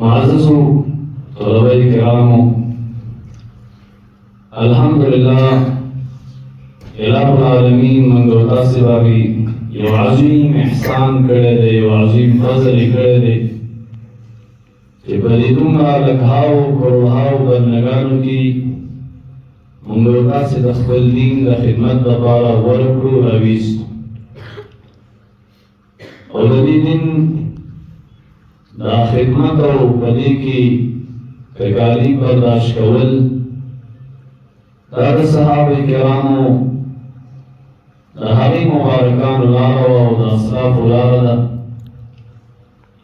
معزز طلبه کرامو الحمدللہ الہ العالمین من دوتا سے باقی یو عظیم احسان کرے دے یو عظیم فضل کرے دے کہ بلیدون لکھاو کروہاو بندگانو کی من دوتا سے دخل دین دا خدمت دا پارا ورکو رویست اور دی دن دا خدمت او پدی کی تکالی برداشت کول دا صحابه کرامو دا هغی مبارکان لارا و دا اصلاف لارا دا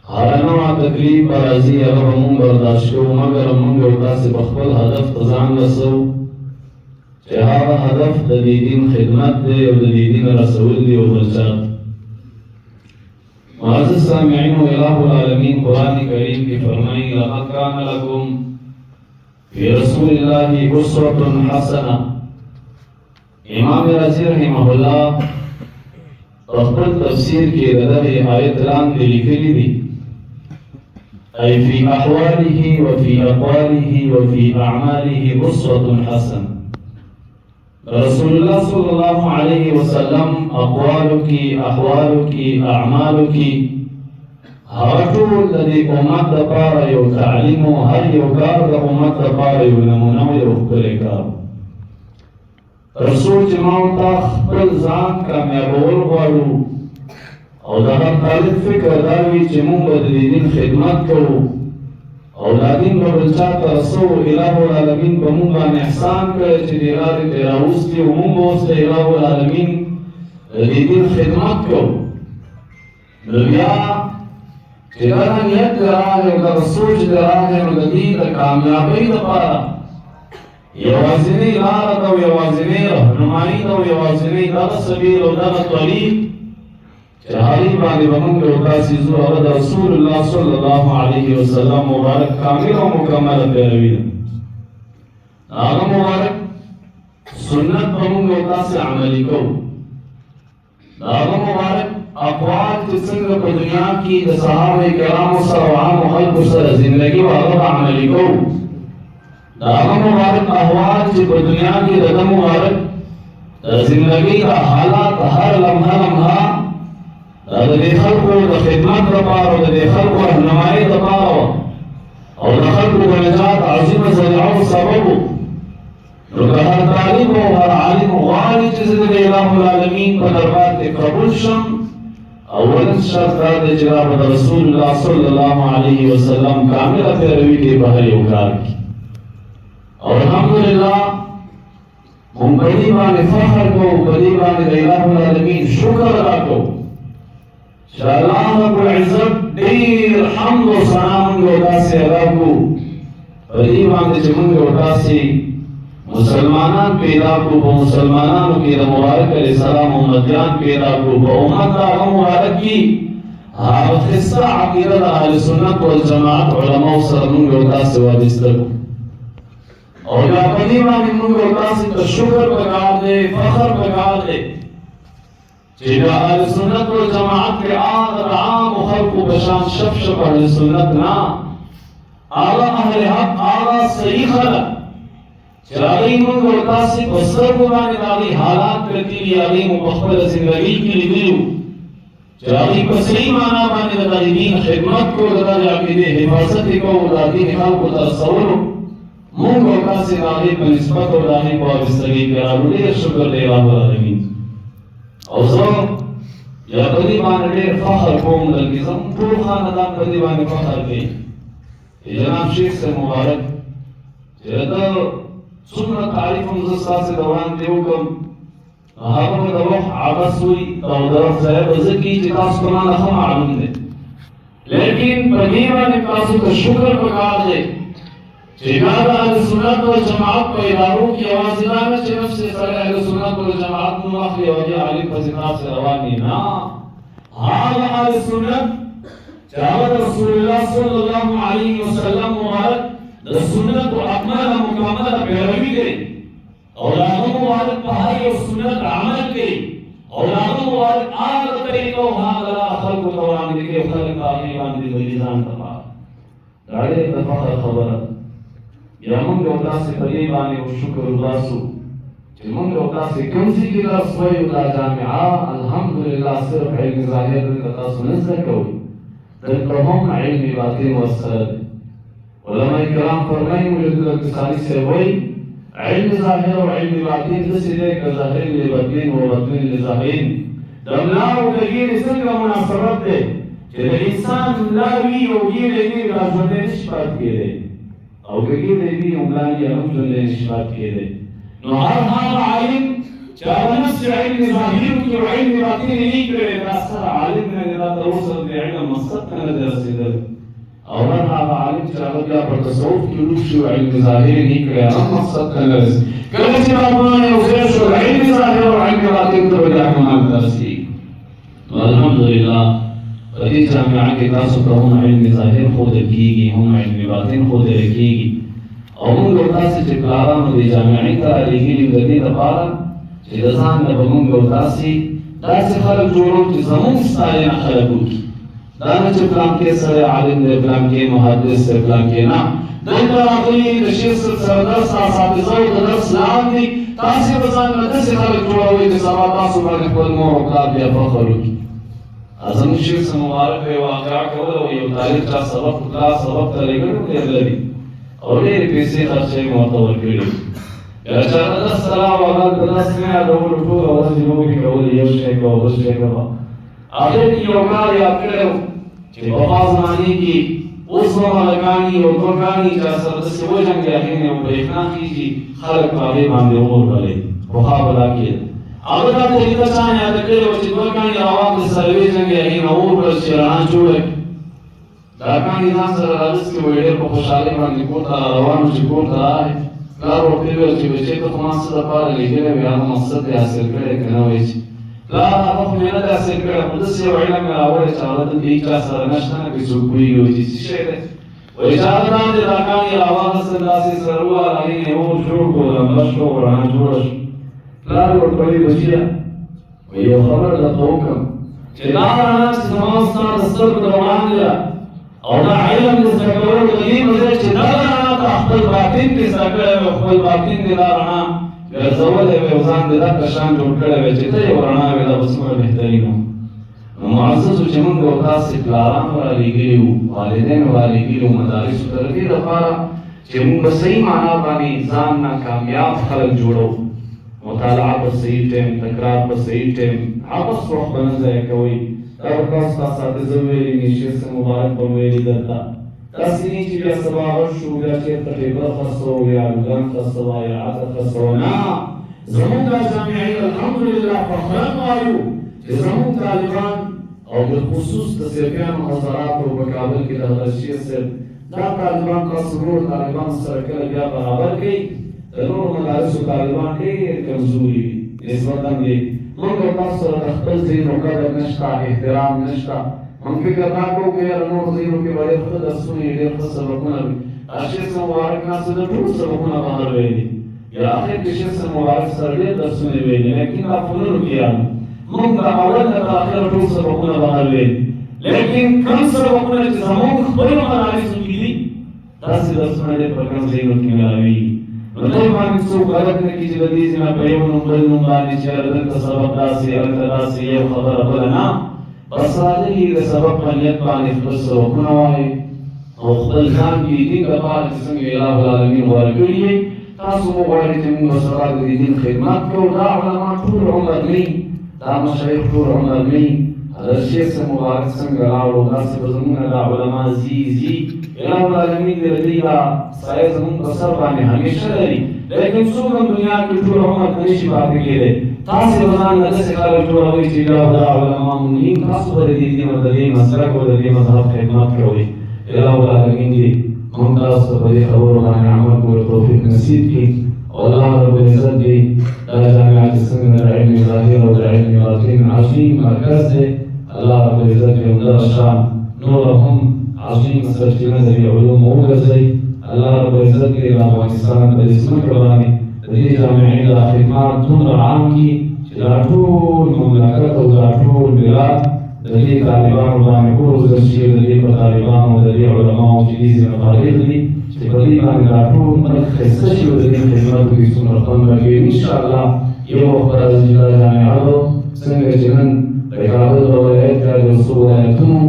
هر نوع تکلیف برازی اگر من برداشت کو مگر من گوتا سے بخبل هدف تزان رسو چه هذا هدف دا دین خدمت دے و دا دین رسول دے و بلچات معزز سامعین و الہ العالمین قرآن کریم کی فرمائی لقد کان لکم فی رسول اللہ اسوۃ حسنہ امام رازی رحمہ اللہ رخبت تفسیر کی ردہ آیت ران دی لکلی دی ای فی احوالہ وفی اقوالہ وفی اعمالہ اسوۃ حسنہ رسول اللہ صلی اللہ علیہ وسلم اقوالو کی احوالو کی اعمالو کی ہر طول لدی امت دا پارا یو تعلیمو ہر یو کار دا امت دا پارا یو نمونو یو خبر کار رسول جماعو تا خبر زان کامیابول غوالو او دا ہر طالب فکر داوی چمون بدلیدین خدمت کرو اولادین بلچاتا رسو الہ العالمین بمونگان احسان کرے چی دیرار تیراوز کی ومونگوز دے الہ العالمین لیدین خدمت کو نبیا چی دانا نیت دراہے و رسول دراہے و دین دا کامیابی دا پارا یوازنی لارا دا و یوازنی رہنمائی دا و یوازنی دا سبیل و دا طریق چہاری بانے بمنگ ہوتا سیزو عرد رسول اللہ صلی اللہ علیہ وسلم مبارک کامل و مکمل پیروین آغا مبارک سنت بمنگ ہوتا سے عملی کو آغا مبارک اقوال جسنگ کو دنیا کی صحابہ کرام و سر و عام و خلق سر زندگی و آغا عملی کو آغا مبارک احوال جب دنیا کی رقم مبارک زندگی کا حالات ہر لمحہ دا دے خلقو دا خدمت دا پارو دا دے خلقو رہنمائی دا پارو او دا خلقو دا نجات عظیم زرعو سببو نکہ ہر تعلیم و ہر عالم غالی چیز دے الہ العالمین کا دربار تے قبول شم اولن شرط دا دے جناب دا رسول اللہ صلی اللہ علیہ وسلم کامل پیروی کے بہری اکار کی اور الحمدللہ ہم قریبان فخر کو قریبان دے الہ العالمین شکر ادا کو اللہ رب العزت دیر حمد و سلام گودا سے علاقو قریبان دے جمن گودا سے مسلمانان پیدا کو با مسلمانانو کی مبارک علیہ السلام امتیان پیدا کو با امت دا مبارک کی حافظ حصہ عقیدت اہل سنت والجماعت علماء سلمان گودا سے وابستہ کو اور یا قریبان من گودا سے شکر بکار دے فخر بکار دے جدا اہل سنت والجماعت کے آدھر عام و خلق و بشان شف شف اہل سنت نا آغا اہل حق آغا صحیح خلق چراغی من ورطاسی بسر قرآن داغی حالات کرتی لی آغی مبخبر زندگی کی لگیو چراغی کو صحیح معنی بانے دا دین خدمت کو دا عقیدے حفاظت کو دا دین خلق و تصور من ورطاسی داغی پر نسبت و داغی کو آبستگی کرارو دے شکر دے الہ العالمین اور یا قدیبان دیر فخر قوم دلگیزم پور خاندان قدیبان فخر کی جناب شیخ سے مبارک جہتا سنت تعریف مزستا سے دوان دیو کم حقم دوخ عبس ہوئی تو درف زیب ذکی جتاس کمان اخم معلوم دے لیکن قدیبان اکاسو کا شکر بکار دے جناب اہل سنت و جماعت کو اداروں کی آواز ادارہ چھ نفس سر اہل سنت و جماعت نو اخلی وجہ علی فضنات سے روانی نا حال اہل سنت چاہت رسول اللہ صلی اللہ علیہ وسلم مبارک دا سنت و اکمل مکمل پیروی کرے اولادوں مبارک پہائی و سنت عمل کرے اولادوں مبارک آل طریقوں ہاں للا خلق و توانی دکھے خلق آگے باندی ولیزان تفا دا ډېر د فخر خبره ده. بیا موږ او تاسې په دې باندې شکر وباسو چې موږ او تاسې کوم ځای کې درس وایو دا جامعه الحمدلله صرف علم ظاهر دلته تاسو نه زده کوئ، دلته هم علم باطن ورسره دی. علماء کرام فرمایي مجدد القصاري صاحب وایي علم ظاهر او علم باطن داسې دی که ظاهر لباطن و باطن لظاهر. د ملا او د ګیرې څنګه مناسبت دی چې د انسان ملا وي او ګیرې وي را ژوندی نشي پاتې کېدی، او که ګیرې وي او ملا وي هم ژوندی نشي پاتې کېدی. نو هر هغه عالم چې هغه نفس علم ظاهر کړي او علم باطن یې نه کړی، دا ستر عالم نه دی، دا تر اوسه د علم مقصد ته نه دی رسېدلی. او هر هغه عالم چې هغه بیا په تصوف کې ډوب شي او علم ظاهر یې نه کړی، هغه مقصد ته نه رسېږي. کله چې ربنا یو ځای شو علم ظاهر او علم باطن ته به بیا کمال ته رسېږي. نو الحمدلله په دې جامعه کې تاسو ته هم علم ظاهر ښودل کېږي، هم علم باطن ښودل کېږي. او موږ او تاسې چې پلارانو دې جامعې ته رالېږلي د دې لپاره چې د ځان نه به موږ او تاسې داسې خلک جوړو چې زموږ ستاینه خلک وکړي. دا نه چې پلان کې سړی عالم دی، پلان کې محدث دی، پلان کې نه. دلته راغلي د شیخ سره درس اساتذه او د درس لاندې تاسې به ځان نه داسې خلک جوړوئ چې سبا تاسو باندې خپل مور او پلار بیا فخر وکړي. زموږ شیخ صاحب مبارک یې واقعه کوله او یو طالب چا سبق کلاس سبق ته لېږلی و ډېر لرې او ډېرې پیسې خرچې مې ورته ورکړې وې. بیا چاته درس ته راغلو هغه درس نه یادولو، ټوله ورځ یې لوبې کولې، یو شی کوه بل شی کوه. اخر کې یو کار یاد کړی و چې پخوا زمانې کې اوس به هلکان یي او دوکان یي چا سره داسې وجنګي هغې نه یو برېښنا خېږي خلک په هغې باندې اور بلوي، پخوا به دا کېده. هغه دا طریقه چا یاده کړې وه چې دوه کاڼي راواخلې سره وېژنګي هغې نه اور بل چې رڼا جوړه کړي. دا کاڼي ځان سره راوستې وې، ډېر په خوشحالۍ باندې کور ته روان و چې کور ته راغی. پلار ورته وویل چې بچې ته خو ما څه دپاره لېږلی وې، هغه مقصد دې حاصل کړی که نه وایي چې پلار هغه خو مې نه دی حاصل کړی، خو داسې یو علم مې راوړی چې هغه دلته هېچا سره نشته نه که څوک پوهېږي وایي چې څه شی دی. وایي چې هغه لاندې دا کاڼي راواخېستل داسې سره ووهل، هغې نه یې اور جوړ کړو، لمبه شوه او رڼا جوړه شوه. پلار ورته وایي بچیه وایي یو خبره درته وکړم چې دا رڼا چې زما ستا د سترګو د وړاندې ده او دا علم د زده کولو د دې په ځای چې دا رڼا ته خپل باطن کې زده کړی وی، خپل باطن دې دا رڼا ګرځولی وی او ځان دې دغه شان جوړ کړی وی چې ته یو رڼا وې، دا به څومره بهترین وو. نو معززو چې موږ او تاسې پلاران رالېږلي وو، والدین رالېږلي وو مدارسو ته، د دې لپاره چې موږ په صحیح معنا باندې ځان نه کامیاب خلک جوړو. مطالعه په صحیح ټایم، تکرار په صحیح ټایم، عبث وخت به نه ضایع کوئ. دا به تاسو ته اساتذه ویلي دي، شیخ صاحب مبارک به ویلي درته. داسې نه چې بیا سبا غټ شو، بیا چېرته ټیبل خرڅوو یا الوګان خرڅوه یا عطر خرڅوه. نه، زموږ دا جامعې الحمدلله فخرن وایو چې زموږ طالبان او بالخصوص د صرفیانو حضراتو په کابل کې د حضرت شیخ صاحب دا طالبان تاسو نور طالبانو سره کله بیا برابر کوي. د نورو مدارسو طالبان ډېر کمزوري وي نسبتاً دې موږ او تاسو سره د خپل ځایونو قدر نشته، احترام نشته. موږ فکر دا کوو که یاره نورو ځایونو کې به ډېر ښه درسونه وي، ډېر ښه سبقونه وي. شیخ صاحب مبارک ناست د ټول سبقونه بهر ویلي، یا اخر کې شیخ صاحب مبارک سره ډېر درسونه ویلي، لیکن دا فنونو کې یادو موږ د اول نه تر اخره ټول سبقونه بهر ویلي. لیکن کم سبقونه چې زموږ خپلو مدارسو کې دي داسې درسونه ډېر په کم ځایونو کې میلاوېږي. نو دې باندې څوک غلط نه کړي چې د دې ځای نه په یو نوم بل نوم باندې چې یاره دلته سبق داسې هلته داسې یو خبره بله نه. بس راغلي د سبق په نیت باندې خپل سبقونه وایي او خپل ځان کې د دین لپاره چې څنګه الهو العالمین غوره کړي یې. تاسو مو غواړئ چې موږ سبا د دې دین خدمت کوو. دا علما ټول عمر نه، دا مشایخ ټول عمر نه. حضرت شیخ صاحب مبارک څنګه راوړو، داسې به زموږ نه دا علما ځي. الهو العالمین دې د دوی دا سایه زموږ په سر باندې همیشه لري. لیکن څوک هم دنیا کې ټول عمر ته نشي پاتې کېدی. تاسې به ځان نه داسې خلک جوړوئ چې دا علما مونږ تاسو به د دې دین او د دې مسلک او د دې مذهب خدمت کوئ. الهو العالمین دې موږ تاسو ته په دې خبرو باندې عمل کولو توفیق نصیب کړي. او الله رب العزت دې دا جامعه چې څنګه د علم ظاهر او د علم باطن عظیم مرکز دی، الله رب العزت دې همدغه شان نور هم عظیم سرچینه د علومو وګرځوي. الله رب العزت دې د افغانستان په دې ځمکه باندې د دې جامعې دا خدمات دومره عام کړي چې دا ټول مملکت او دا ټول بلاد د دې طالبانو باندې کوز شي د دې په طالبانو د دې علماو چې دې ځینې فارغ دي چې په دې باندې دا ټول ملک ښایسته شي او د دې خدمت وکړي څومره خوند راکوي انشاءالله یو وخت به راځي چې دا جامعه به څنګه چې نن د کابل په ولایت کې د څو ولایتونو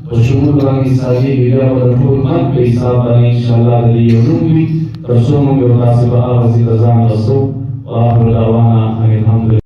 په شمول باندې حسابېږي بیا به د ټول ملک په حساب باندې انشاءالله د دې یو نوم وي تر څو موږ یو تاسې به هغه ځای ته ځان رسو واخر دعوانا ان الحمد لله